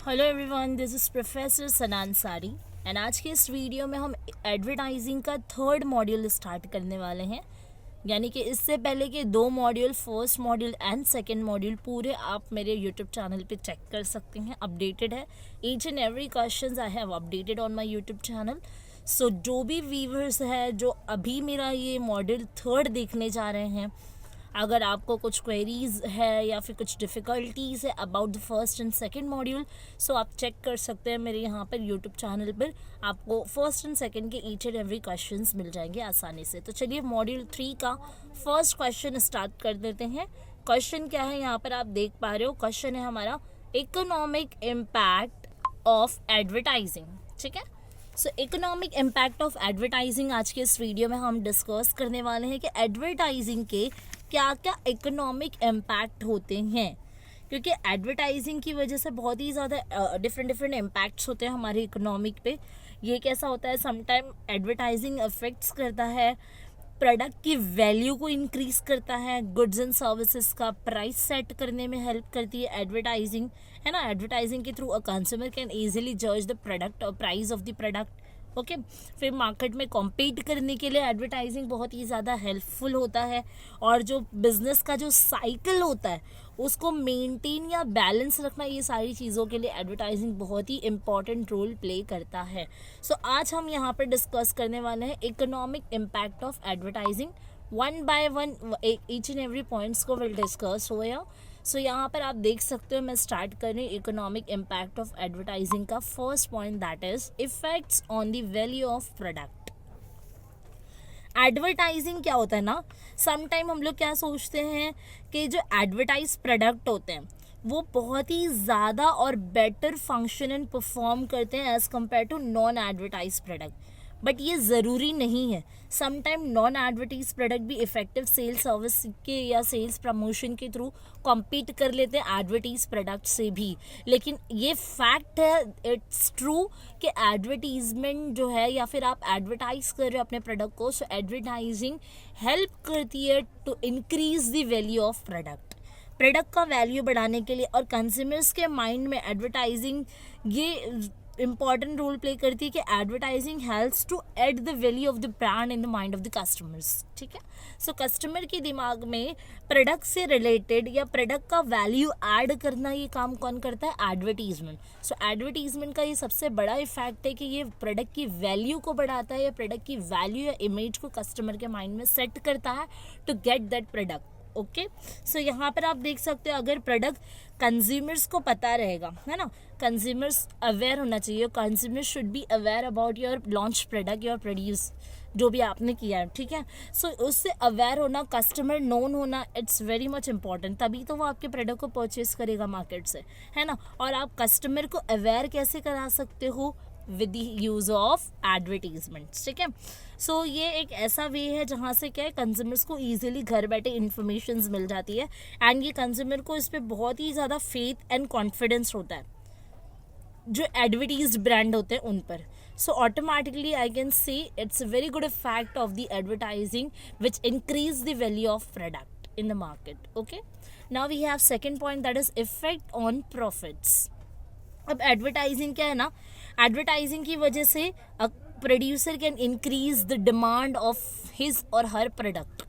Hello everyone, this is professor सनान सारी and आज के इस वीडियो में हम एडवर्टाइजिंग का थर्ड मॉड्यूल स्टार्ट करने वाले हैं। यानी कि इससे पहले के दो module, first module and second module पूरे आप मेरे यूट्यूब चैनल पे चेक कर सकते हैं। अपडेटेड है, each and every question I have updated on my YouTube channel. So जो भी व्यूवर्स है जो अभी मेरा ये मॉड्यूल थर्ड देखने जा रहे हैं, अगर आपको कुछ क्वेरीज है या फिर कुछ डिफ़िकल्टीज़ है about the first and second module, so आप चेक कर सकते हैं मेरे यहाँ पर यूट्यूब चैनल पर। आपको फर्स्ट एंड सेकंड के ईच एंड एवरी क्वेश्चंस मिल जाएंगे आसानी से। तो चलिए मॉड्यूल 3 का फर्स्ट क्वेश्चन स्टार्ट कर देते हैं। क्वेश्चन क्या है यहाँ पर आप देख पा रहे हो। क्वेश्चन है हमारा इकोनॉमिक इम्पैक्ट ऑफ एडवर्टाइजिंग। ठीक है, सो इकोनॉमिक इम्पैक्ट ऑफ एडवर्टाइजिंग आज के इस वीडियो में हम डिस्कस करने वाले हैं कि एडवर्टाइजिंग के क्या क्या इकोनॉमिक इम्पैक्ट होते हैं। क्योंकि एडवर्टाइजिंग की वजह से बहुत ही ज़्यादा डिफरेंट इम्पैक्ट्स होते हैं हमारी इकोनॉमिक पे। ये कैसा होता है, समटाइम एडवर्टाइजिंग अफेक्ट्स करता है प्रोडक्ट की वैल्यू को इंक्रीज करता है, गुड्स एंड सर्विसेज का प्राइस सेट करने में हेल्प करती है एडवर्टाइजिंग, है ना। एडवर्टाइजिंग के through a consumer can easily जज द प्रोडक्ट और price of the product. Okay, फिर मार्केट में कॉम्पीट करने के लिए एडवर्टाइजिंग बहुत ही ज़्यादा हेल्पफुल होता है। और जो बिजनेस का जो साइकिल होता है उसको मेंटेन या बैलेंस रखना, ये सारी चीज़ों के लिए एडवर्टाइजिंग बहुत ही इंपॉर्टेंट रोल प्ले करता है। सो आज हम यहाँ पर डिस्कस करने वाले हैं economic impact of advertising. One by one each and every points को विल डिस्कस हो या। सो यहाँ पर आप देख सकते हो, मैं स्टार्ट कर रही हूँ इकोनॉमिक इम्पैक्ट ऑफ एडवर्टाइजिंग का first point, that is effects on the value of product. Advertising क्या होता है ना, समटाइम हम लोग क्या सोचते हैं कि जो एडवर्टाइज प्रोडक्ट होते हैं वो बहुत ही ज़्यादा और बेटर फंक्शन एंड परफॉर्म करते हैं as compare to non advertise product, but ये ज़रूरी नहीं है। समटाइम नॉन एडवर्टाइज प्रोडक्ट भी इफेक्टिव सेल्स सर्विस के या सेल्स प्रमोशन के थ्रू कॉम्पीट कर लेते हैं एडवर्टाइज प्रोडक्ट से भी। लेकिन ये फैक्ट है, इट्स ट्रू कि एडवर्टीजमेंट जो है या फिर आप एडवर्टाइज कर रहे हो अपने प्रोडक्ट को, सो एडवर्टाइजिंग हेल्प करती है to increase the value of product का वैल्यू बढ़ाने के लिए। और कंज्यूमर्स के माइंड में एडवर्टाइजिंग ये इंपॉर्टेंट रोल प्ले करती है कि advertising helps to add the value of the brand in the mind of the customers. ठीक है, सो कस्टमर के दिमाग में प्रोडक्ट से रिलेटेड या प्रोडक्ट का वैल्यू ऐड करना, ये काम कौन करता है, एडवर्टीजमेंट। सो एडवर्टीजमेंट का ये सबसे बड़ा इफेक्ट है कि ये प्रोडक्ट की वैल्यू को बढ़ाता है या प्रोडक्ट की वैल्यू या इमेज को कस्टमर के माइंड में सेट करता है to get that product. Okay, so यहाँ पर आप देख सकते हो, अगर प्रोडक्ट कंज्यूमर्स को पता रहेगा, है ना, कंज्यूमर्स अवेयर होना चाहिए। Consumers should be aware about your launch product, your produce जो भी आपने किया है। ठीक है, सो उससे अवेयर होना, कस्टमर नोन होना, इट्स वेरी मच इंपॉर्टेंट। तभी तो वो आपके प्रोडक्ट को परचेज करेगा मार्केट से, है ना। और आप कस्टमर को अवेयर कैसे करा सकते हो, with the use of advertisements. ठीक है, सो ये एक ऐसा वे है जहाँ से क्या है, कंज्यूमर्स को ईजिली घर बैठे इन्फॉर्मेशन मिल जाती है एंड ये कंज्यूमर को इस पर बहुत ही ज़्यादा फेथ एंड कॉन्फिडेंस होता है जो एडवर्टीज ब्रांड होते हैं उन पर। So automatically I can see it's a very good effect of the advertising which increase the value of product in the market. Okay, now we have second point, that is effect on profits. अब advertising क्या है ना, advertising की वजह से producer can increase the demand of his और her product.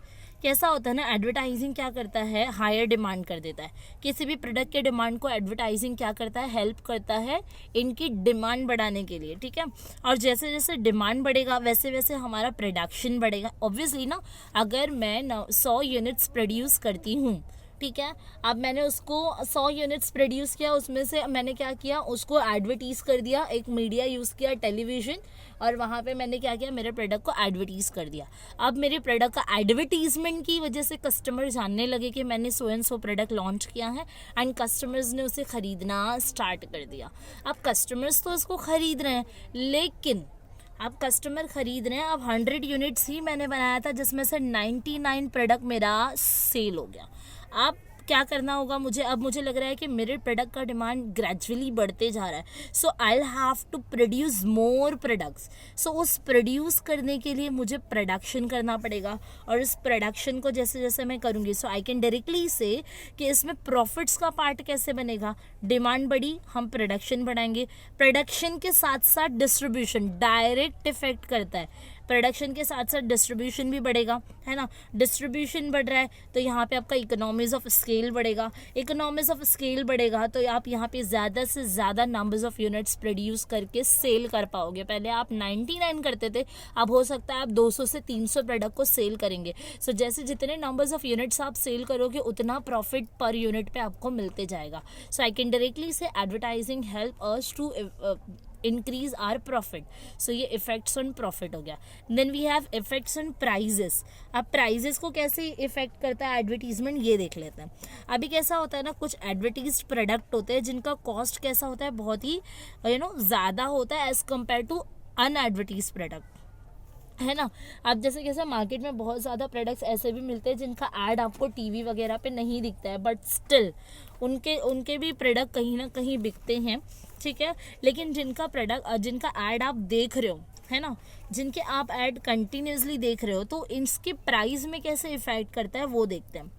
कैसा होता है ना, एडवर्टाइजिंग क्या करता है, हायर डिमांड कर देता है किसी भी प्रोडक्ट के डिमांड को। एडवर्टाइजिंग क्या करता है, हेल्प करता है इनकी डिमांड बढ़ाने के लिए। ठीक है, और जैसे जैसे डिमांड बढ़ेगा वैसे वैसे हमारा प्रोडक्शन बढ़ेगा। ऑब्वियसली ना, अगर मैं 100 यूनिट्स प्रोड्यूस करती हूँ, ठीक है, अब मैंने उसको 100 यूनिट्स प्रोड्यूस किया, उसमें से मैंने क्या किया, उसको एडवर्टीज़ कर दिया, एक मीडिया यूज़ किया, टेलीविज़न, और वहाँ पे मैंने क्या किया, मेरे प्रोडक्ट को एडवर्टीज़ कर दिया। अब मेरे प्रोडक्ट का एडवर्टीजमेंट की वजह से कस्टमर जानने लगे कि मैंने so and so product launch किया है एंड कस्टमर्स ने उसे ख़रीदना स्टार्ट कर दिया। अब कस्टमर्स तो उसको ख़रीद रहे हैं, लेकिन अब कस्टमर ख़रीद रहे हैं, अब 100 यूनिट्स ही मैंने बनाया था जिसमें से 99 प्रोडक्ट मेरा सेल हो गया। अब क्या करना होगा मुझे, अब मुझे लग रहा है कि मेरे प्रोडक्ट का डिमांड ग्रेजुअली बढ़ते जा रहा है, so I have to produce more products. So उस प्रोड्यूस करने के लिए मुझे प्रोडक्शन करना पड़ेगा, और इस प्रोडक्शन को जैसे जैसे मैं करूँगी, सो आई कैन डायरेक्टली से कि इसमें प्रॉफिट्स का पार्ट कैसे बनेगा। डिमांड बढ़ी, हम प्रोडक्शन बढ़ाएंगे, प्रोडक्शन के साथ साथ डिस्ट्रीब्यूशन डायरेक्ट इफेक्ट करता है, प्रोडक्शन के साथ साथ डिस्ट्रीब्यूशन भी बढ़ेगा, है ना। डिस्ट्रीब्यूशन बढ़ रहा है तो यहाँ पे आपका इकोनॉमीज ऑफ स्केल बढ़ेगा, इकोनॉमीज ऑफ स्केल बढ़ेगा तो आप यहाँ पे ज़्यादा से ज़्यादा नंबर्स ऑफ यूनिट्स प्रोड्यूस करके सेल कर पाओगे। पहले आप 99 करते थे, अब हो सकता है आप 200 से 300 प्रोडक्ट को सेल करेंगे। सो जैसे जितने नंबर्स ऑफ यूनिट्स आप सेल करोगे उतना प्रॉफिट पर यूनिट पे आपको मिलते जाएगा। सो आई कैन डायरेक्टली से advertising help us to increase our profit. So ये इफेक्ट्स ऑन प्रॉफिट हो गया। Then we have effects on prices. अब प्राइजेस को कैसे इफेक्ट करता है एडवर्टीजमेंट, ये देख लेते हैं। अभी कैसा होता है ना, कुछ एडवर्टीज प्रोडक्ट होते हैं जिनका कॉस्ट कैसा होता है, बहुत ही ज़्यादा होता है एज कम्पेयर टू अनएडवर्टीज प्रोडक्ट, है ना। अब जैसे कैसे मार्केट में बहुत ज़्यादा प्रोडक्ट्स ऐसे भी मिलते हैं जिनका ऐड आपको टीवी वगैरह पे नहीं दिखता है, बट स्टिल उनके भी प्रोडक्ट कहीं ना कहीं बिकते हैं, ठीक है। लेकिन जिनका ऐड आप देख रहे हो, है ना, जिनके आप ऐड कंटिन्यूसली देख रहे हो, तो इसके प्राइस में कैसे इफेक्ट करता है वो देखते हैं।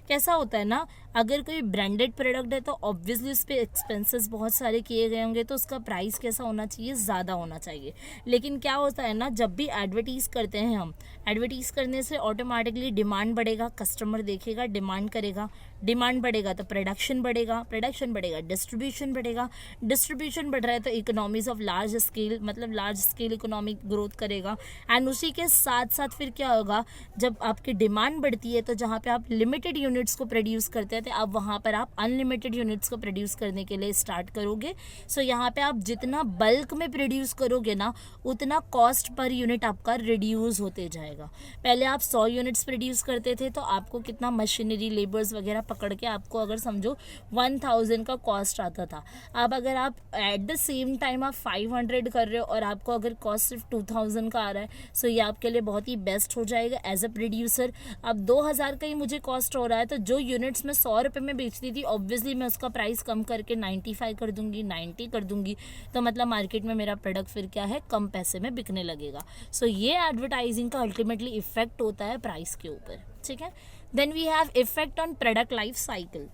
कैसा होता है ना, अगर कोई ब्रांडेड प्रोडक्ट है तो ऑब्वियसली उस पर एक्सपेंसेस बहुत सारे किए गए होंगे, तो उसका प्राइस कैसा होना चाहिए, ज़्यादा होना चाहिए। लेकिन क्या होता है ना, जब भी एडवर्टीज़ करते हैं हम, एडवर्टीज़ करने से ऑटोमेटिकली डिमांड बढ़ेगा, कस्टमर देखेगा, डिमांड करेगा, डिमांड बढ़ेगा तो प्रोडक्शन बढ़ेगा, प्रोडक्शन बढ़ेगा डिस्ट्रीब्यूशन बढ़ेगा, डिस्ट्रीब्यूशन बढ़ रहा है तो इकोनॉमीज ऑफ लार्ज स्केल, मतलब लार्ज स्केल इकोनॉमिक ग्रोथ करेगा। एंड उसी के साथ साथ फिर क्या होगा, जब आपकी डिमांड बढ़ती है तो जहाँ पे आप लिमिटेड यूनिट्स को प्रोड्यूस करते थे, अब वहाँ पर आप अनलिमिटेड यूनिट्स को प्रोड्यूस करने के लिए स्टार्ट करोगे। सो यहाँ पे आप जितना बल्क में प्रोड्यूस करोगे ना, उतना कॉस्ट पर यूनिट आपका रिड्यूस होते जाएगा। पहले आप 100 यूनिट्स प्रोड्यूस करते थे तो आपको कितना मशीनरी, लेबर्स वगैरह पकड़ के आपको अगर समझो 1000 का कॉस्ट आता था। अब अगर आप एट द सेम टाइम आप 500 कर रहे हो और आपको अगर कॉस्ट सिर्फ 2000 का आ रहा है, सो ये आपके लिए बहुत ही बेस्ट हो जाएगा एज अ प्रोड्यूसर। अब 2000 का ही मुझे कॉस्ट हो रहा है, तो जो यूनिट्स मैं 100 रुपये में बेचती थी, ऑब्वियसली मैं उसका प्राइस कम करके 95 कर दूंगी, 90 कर दूंगी, तो मतलब मार्केट में मेरा प्रोडक्ट फिर क्या है, कम पैसे में बिकने लगेगा। सो ये एडवर्टाइजिंग का अल्टीमेटली इफेक्ट होता है प्राइस के ऊपर, ठीक है। Then we have effect on product life cycle.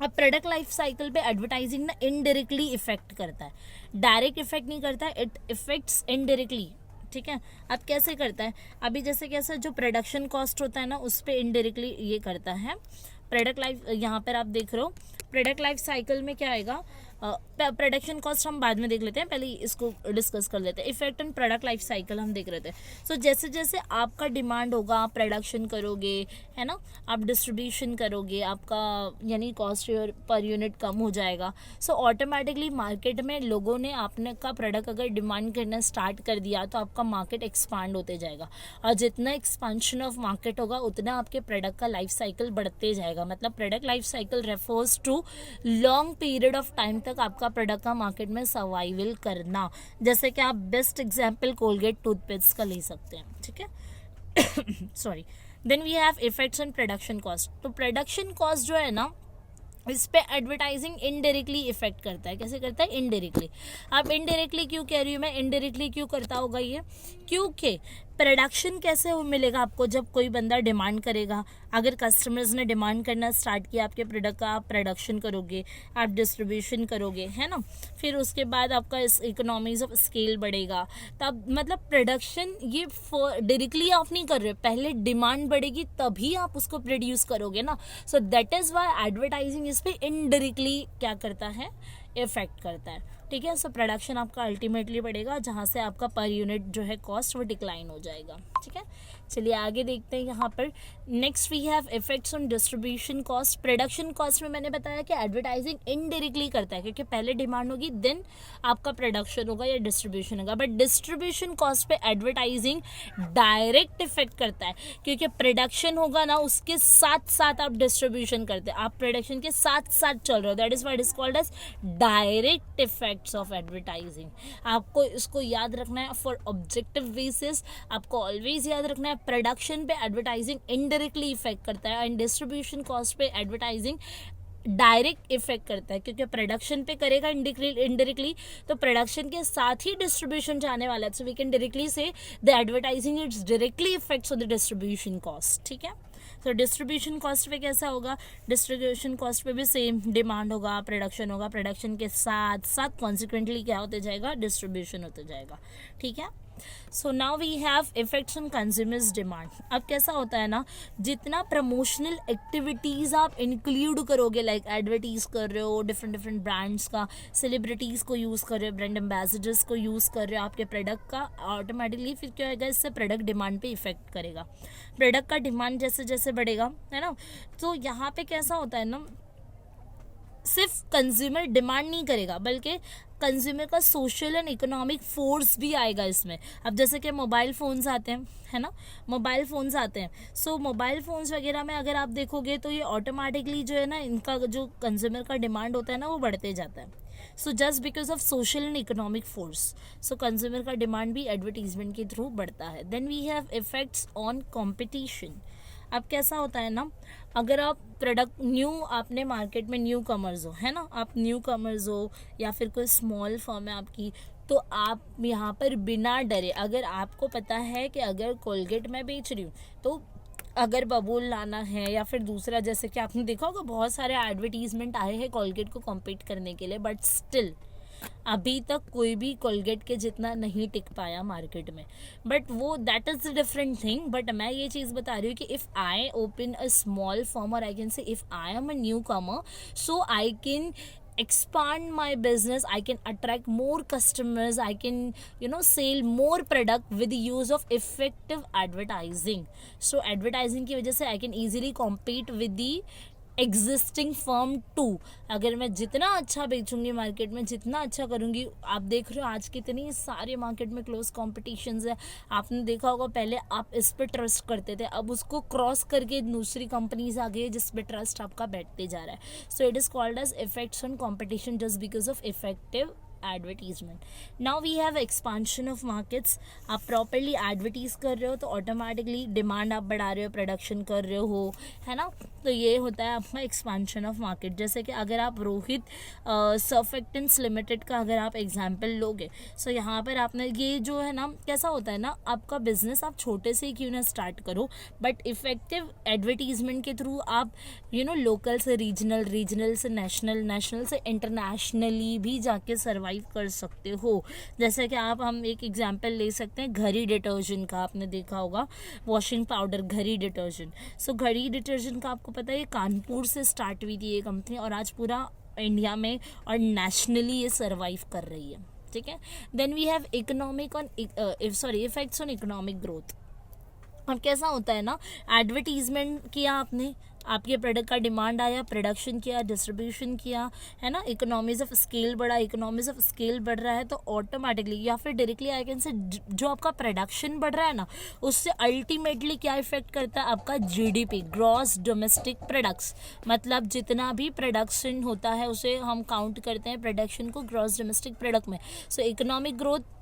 अब प्रोडक्ट लाइफ साइकिल पे एडवर्टाइजिंग ना इनडायरेक्टली इफेक्ट करता है, डायरेक्ट इफेक्ट नहीं करता है, इट इफेक्ट्स इनडायरेक्टली, ठीक है। अब कैसे करता है, अभी जैसे कैसे जो प्रोडक्शन कॉस्ट होता है ना, उस पर इनडायरेक्टली ये करता है। प्रोडक्ट लाइफ, यहाँ पर आप देख रहे हो प्रोडक्ट लाइफ साइकिल में क्या आएगा, प्रोडक्शन कॉस्ट हम बाद में देख लेते हैं, पहले इसको डिस्कस कर लेते हैं। Effect on product life cycle हम देख रहे थे। सो जैसे जैसे आपका डिमांड होगा, आप प्रोडक्शन करोगे, है ना, आप डिस्ट्रीब्यूशन करोगे, आपका यानी कॉस्ट पर यूनिट कम हो जाएगा। सो ऑटोमेटिकली मार्केट में लोगों ने आपने का प्रोडक्ट अगर डिमांड करना स्टार्ट कर दिया तो आपका मार्केट एक्सपांड होते जाएगा, और जितना एक्सपांशन ऑफ मार्केट होगा उतना आपके प्रोडक्ट का लाइफ साइकिल बढ़ते जाएगा। मतलब product life cycle refers to long period of time तक आपका प्रोडक्ट का मार्केट में सर्वाइवल करना। जैसे कि आप बेस्ट एग्जांपल कोलगेट टूथपेस्ट का ले सकते हैं, ठीक है। Sorry. Then we have effects on production cost. तो प्रोडक्शन कॉस्ट जो है ना, इस पे एडवर्टाइजिंग इनडायरेक्टली इफेक्ट करता है। कैसे करता है, इनडायरेक्टली। अब इनडायरेक्टली क्यों कह रही हूँ मैं, इनडायरेक्टली क्यों करता होगा ये, क्योंकि प्रोडक्शन कैसे मिलेगा आपको, जब कोई बंदा डिमांड करेगा, अगर कस्टमर्स ने डिमांड करना स्टार्ट किया आपके प्रोडक्ट का, आप प्रोडक्शन करोगे, आप डिस्ट्रीब्यूशन करोगे, है ना, फिर उसके बाद आपका इकोनॉमीज ऑफ स्केल बढ़ेगा। तब मतलब प्रोडक्शन ये डायरेक्टली आप नहीं कर रहे, पहले डिमांड बढ़ेगी तभी आप उसको प्रोड्यूस करोगे ना। So that is why advertising इस पर इनडायरेक्टली क्या करता है, इफेक्ट करता है, ठीक है। सो प्रोडक्शन आपका अल्टीमेटली बढ़ेगा, जहाँ से आपका पर यूनिट जो है कॉस्ट वो डिक्लाइन हो जाएगा, ठीक है। चलिए आगे देखते हैं। यहाँ पर next we have effects on distribution cost. Production cost में मैंने बताया कि एडवर्टाइजिंग इनडायरेक्टली करता है, क्योंकि पहले डिमांड होगी देन आपका प्रोडक्शन होगा या डिस्ट्रीब्यूशन होगा, बट डिस्ट्रीब्यूशन कॉस्ट पे एडवर्टाइजिंग डायरेक्ट इफेक्ट करता है, क्योंकि प्रोडक्शन होगा ना, उसके साथ साथ आप डिस्ट्रीब्यूशन करते हैं, आप प्रोडक्शन के साथ साथ चल रहे हो, that is what is called as direct effects of advertising. आपको इसको याद रखना है फॉर ऑब्जेक्टिव बेसिस। आपको ऑलवेज चीज़ याद रखना है, प्रोडक्शन पे एडवर्टाइजिंग इनडायरेक्टली इफेक्ट करता है एंड डिस्ट्रीब्यूशन कॉस्ट पे एडवर्टाइजिंग डायरेक्ट इफेक्ट करता है, क्योंकि प्रोडक्शन पे करेगा इनडायरेक्टली, तो प्रोडक्शन के साथ ही डिस्ट्रीब्यूशन जाने वाला है, सो वी कैन डायरेक्टली से the advertising it's directly effects on the distribution cost, ठीक है। तो डिस्ट्रीब्यूशन कॉस्ट पे कैसा होगा, डिस्ट्रीब्यूशन कॉस्ट पे भी सेम डिमांड होगा, प्रोडक्शन होगा, प्रोडक्शन के साथ साथ कॉन्सिक्वेंटली क्या होते जाएगा, डिस्ट्रीब्यूशन होते जाएगा, ठीक है। So now we have effects on consumers demand. अब कैसा होता है ना, जितना प्रमोशनल एक्टिविटीज़ आप इंक्लूड करोगे, लाइक एडवर्टीज कर रहे हो डिफरेंट ब्रांड्स का, सेलिब्रिटीज़ को यूज़ कर रहे हो, ब्रांड एम्बेसडर्स को यूज़ कर रहे हो आपके प्रोडक्ट का, ऑटोमेटिकली फिर क्या होगा, इससे प्रोडक्ट डिमांड पे इफेक्ट करेगा। प्रोडक्ट का डिमांड जैसे जैसे बढ़ेगा, है ना, तो यहाँ पे कैसा होता है ना, सिर्फ कंज्यूमर डिमांड नहीं करेगा बल्कि कंज्यूमर का सोशल एंड इकोनॉमिक फोर्स भी आएगा इसमें। अब जैसे कि मोबाइल फ़ोन्स आते हैं, है ना, मोबाइल फ़ोन्स आते हैं, सो मोबाइल फ़ोन्स वगैरह में अगर आप देखोगे तो ये ऑटोमेटिकली जो है ना, इनका जो कंज्यूमर का डिमांड होता है ना, वो बढ़ते जाता है। So just because of social and economic force, so consumer का डिमांड भी एडवर्टीजमेंट के थ्रू बढ़ता है। Then we have effects on competition. अब कैसा होता है ना, अगर आप प्रोडक्ट न्यू, आपने मार्केट में न्यू कमर्स हो, है ना, आप न्यू कमर्स हो या फिर कोई स्मॉल फर्म है आपकी, तो आप यहाँ पर बिना डरे, अगर आपको पता है कि अगर कोलगेट मैं बेच रही हूँ तो अगर बबूल लाना है या फिर दूसरा, जैसे कि आपने देखा होगा बहुत सारे एडवर्टीजमेंट आए हैं कोलगेट को कॉम्पीट करने के लिए, बट स्टिल अभी तक कोई भी कोलगेट के जितना नहीं टिक पाया मार्केट में। बट वो that is the different thing. But मैं ये चीज़ बता रही हूँ कि if I open a small firm और I can say if I am a newcomer, so I can expand my business, I can attract more customers, I can sell more product with the use of effective advertising. So advertising की वजह से I can easily compete with the existing firm too. अगर मैं जितना अच्छा बेचूंगी market में, जितना अच्छा करूंगी, आप देख रहे हो आज कितनी सारे मार्केट में क्लोज कॉम्पिटिशन्स है। आपने देखा होगा पहले आप इस पे ट्रस्ट करते थे, अब उसको क्रॉस करके दूसरी कंपनीज आ गई है जिस पे ट्रस्ट आपका बैठते जा रहा है। So it is called as effects on competition just because of effective advertisement. Now we have expansion of markets. आप प्रॉपरली एडवर्टीज कर रहे हो तो ऑटोमेटिकली डिमांड आप बढ़ा रहे हो, प्रोडक्शन कर रहे हो, है ना, तो ये होता है आपका एक्सपांशन ऑफ मार्केट। जैसे कि अगर आप रोहित सर्फेक्टेंट्स लिमिटेड का अगर आप एग्जांपल लोगे, सो यहाँ पर आपने ये जो है ना, कैसा होता है ना, आपका बिजनेस आप छोटे से ही क्यों ना स्टार्ट करो, बट इफेक्टिव एडवर्टीजमेंट के थ्रू आप लोकल से रीजनल, रीजनल से नेशनल, नेशनल से इंटरनेशनली भी जाके सर्वाइव कर सकते हो। जैसे कि हम एक एग्जांपल ले सकते हैं घड़ी डिटर्जेंट का। आपने देखा होगा वॉशिंग पाउडर घड़ी डिटर्जेंट। सो घड़ी डिटर्जेंट का आपको पता है, ये कानपुर से स्टार्ट हुई थी ये कंपनी और आज पूरा इंडिया में और नेशनली ये सर्वाइव कर रही है, ठीक है। Then we have effects on economic growth. अब कैसा होता है ना, एडवर्टीजमेंट किया आपने, आपके प्रोडक्ट का डिमांड आया, प्रोडक्शन किया, डिस्ट्रीब्यूशन किया, है ना, इकोनॉमीज ऑफ स्केल बढ़ा, इकोनॉमीज ऑफ स्केल बढ़ रहा है तो ऑटोमेटिकली या फिर डायरेक्टली आई कैन से जो आपका प्रोडक्शन बढ़ रहा है ना, उससे अल्टीमेटली क्या इफेक्ट करता है, आपका जीडीपी, ग्रॉस डोमेस्टिक प्रोडक्ट्स। मतलब जितना भी प्रोडक्शन होता है उसे हम काउंट करते हैं प्रोडक्शन को ग्रॉस डोमेस्टिक प्रोडक्ट में। सो इकोनॉमिक ग्रोथ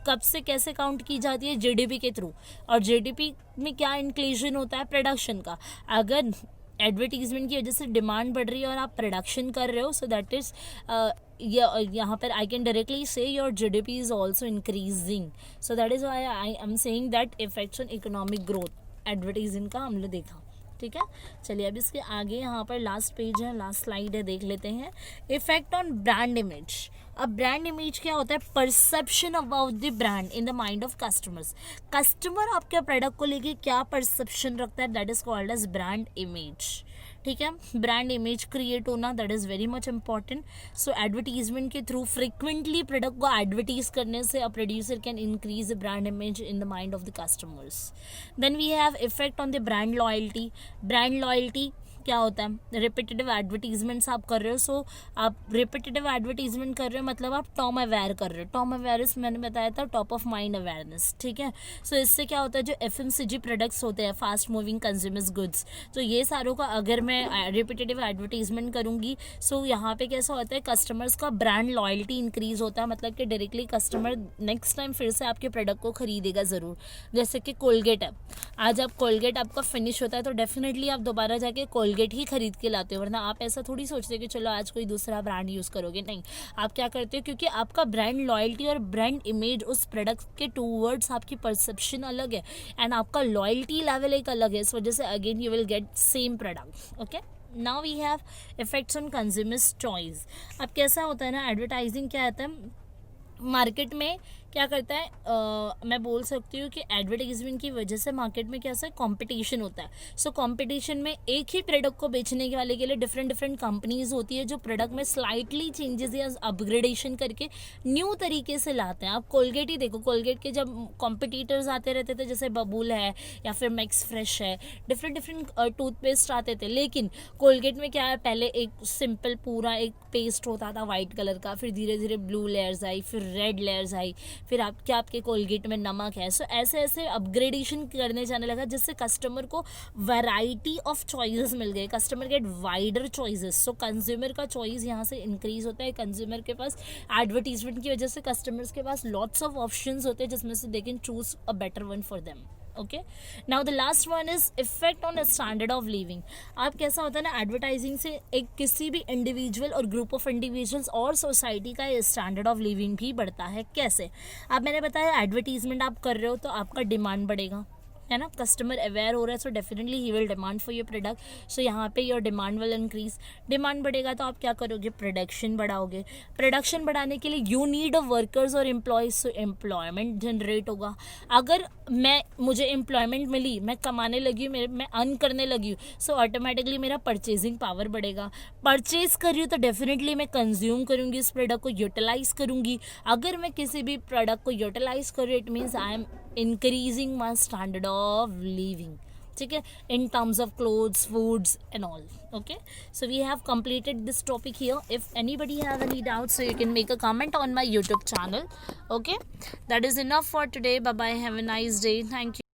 कब से कैसे काउंट की जाती है, जीडीपी के थ्रू। और जीडीपी में क्या इंक्लूजन होता है, प्रोडक्शन का। अगर एडवर्टीजमेंट की वजह से डिमांड बढ़ रही है और आप प्रोडक्शन कर रहे हो, सो दैट इज यहाँ पर आई कैन डायरेक्टली से your GDP is also increasing. So that is why I am saying that effects on economic growth advertising का हमने देखा, ठीक है। चलिए अब इसके आगे यहाँ पर लास्ट पेज है, लास्ट स्लाइड है, देख लेते हैं। Effect on brand image. अब ब्रांड इमेज क्या होता है, perception about the brand in the mind of customers. Customer आपके प्रोडक्ट को लेके क्या परसेप्शन रखता है, that is called as brand image, ठीक है। ब्रांड इमेज क्रिएट होना that is very much important. So advertisement के थ्रू फ्रिक्वेंटली प्रोडक्ट को एडवर्टीज करने से a producer can increase the brand image in the mind of the customers. Then we have effect on the brand loyalty. Brand loyalty क्या होता है, repetitive advertisements आप कर रहे हो. सो आप रिपीटेटिव एडवर्टीजमेंट कर रहे हो मतलब आप टॉम अवेयर कर रहे हो. टॉम अवेयरनेस मैंने बताया था, टॉप ऑफ माइंड अवेयरनेस, ठीक है. सो इससे क्या होता है, जो FMCG प्रोडक्ट्स होते हैं, फास्ट मूविंग कंज्यूमर्स गुड्स, तो ये सारों का अगर मैं रिपीटेटिव एडवर्टीजमेंट करूँगी, सो यहाँ पे कैसा होता है, कस्टमर्स का ब्रांड लॉयल्टी इंक्रीज होता है. मतलब कि डायरेक्टली कस्टमर नेक्स्ट टाइम फिर से आपके प्रोडक्ट को खरीदेगा ज़रूर. जैसे कि कोलगेट है, आज आप कोलगेट आपका फिनिश होता है तो डेफिनेटली आप दोबारा जाके कोलगेट ही खरीद के लाते हो. वरना आप ऐसा थोड़ी सोचते हो कि चलो आज कोई दूसरा ब्रांड यूज़ करोगे. नहीं, आप क्या करते हो, क्योंकि आपका ब्रांड लॉयल्टी और ब्रांड इमेज उस प्रोडक्ट के टूवर्ड्स आपकी परसेप्शन अलग है एंड आपका लॉयल्टी लेवल एक अलग है. इस वजह से again you will get same product. Okay, now we have effects on consumers choice. अब कैसा होता है ना, एडवर्टाइजिंग क्या होता है मार्केट में, क्या करता है, मैं बोल सकती हूँ कि एडवर्टाइजमेंट की वजह से मार्केट में क्या कंपटीशन होता है. सो कंपटीशन में एक ही प्रोडक्ट को बेचने के वाले के लिए डिफरेंट कंपनीज होती है जो प्रोडक्ट में स्लाइटली चेंजेस या अपग्रेडेशन करके न्यू तरीके से लाते हैं. आप कोलगेट ही देखो, कोलगेट के जब कॉम्पिटिटर्स आते रहते थे, जैसे बबूल है या फिर मैक्स फ्रेश है, डिफरेंट टूथपेस्ट आते थे. लेकिन कोलगेट में क्या है, पहले एक सिंपल पूरा एक पेस्ट होता था वाइट कलर का, फिर धीरे धीरे ब्लू लेयर्स आई, फिर रेड लेयर्स आई, फिर आपके कोलगेट में नमक है. सो ऐसे ऐसे अपग्रेडेशन करने जाने लगा जिससे कस्टमर को वैरायटी ऑफ चॉइसेस मिल गए. Customer get wider choices. So consumer का चॉइस यहाँ से इंक्रीज होता है. कंज्यूमर के पास एडवर्टीजमेंट की वजह से कस्टमर्स के पास लॉट्स ऑफ ऑप्शंस होते हैं जिसमें से they can choose a better one for them. Okay, now the last one is effect on standard of living. आप कैसा होता है ना, एडवर्टाइजिंग से एक किसी भी इंडिविजुअल और ग्रुप ऑफ इंडिविजुअल्स और सोसाइटी का स्टैंडर्ड ऑफ लिविंग भी बढ़ता है. कैसे, अब मैंने बताया एडवर्टीजमेंट आप कर रहे हो तो आपका डिमांड बढ़ेगा, है ना. कस्टमर अवेयर हो रहा है, so definitely he will demand for your product. So यहाँ पे your demand will increase. Demand बढ़ेगा तो आप क्या करोगे, प्रोडक्शन बढ़ाओगे. प्रोडक्शन बढ़ाने के लिए यू नीड अ वर्कर्स और एम्प्लॉयज, सो एम्प्लॉयमेंट जनरेट होगा. अगर मुझे एम्प्लॉयमेंट मिली, मैं कमाने लगी हूँ, मैं अर्न करने लगी हूँ, सो ऑटोमेटिकली मेरा परचेजिंग पावर बढ़ेगा. परचेज कर रही हूँ तो डेफिनेटली मैं कंज्यूम करूँगी, इस प्रोडक्ट को यूटिलाइज करूँगी. अगर मैं किसी भी प्रोडक्ट को यूटिलाइज कर रही हूँ, it means I am increasing my standard of living, ठीक है, in terms of clothes, foods and all. Okay, so we have completed this topic here. If anybody have any doubts, so you can make a comment on my YouTube channel. Okay, that is enough for today. Bye bye, have a nice day. Thank you.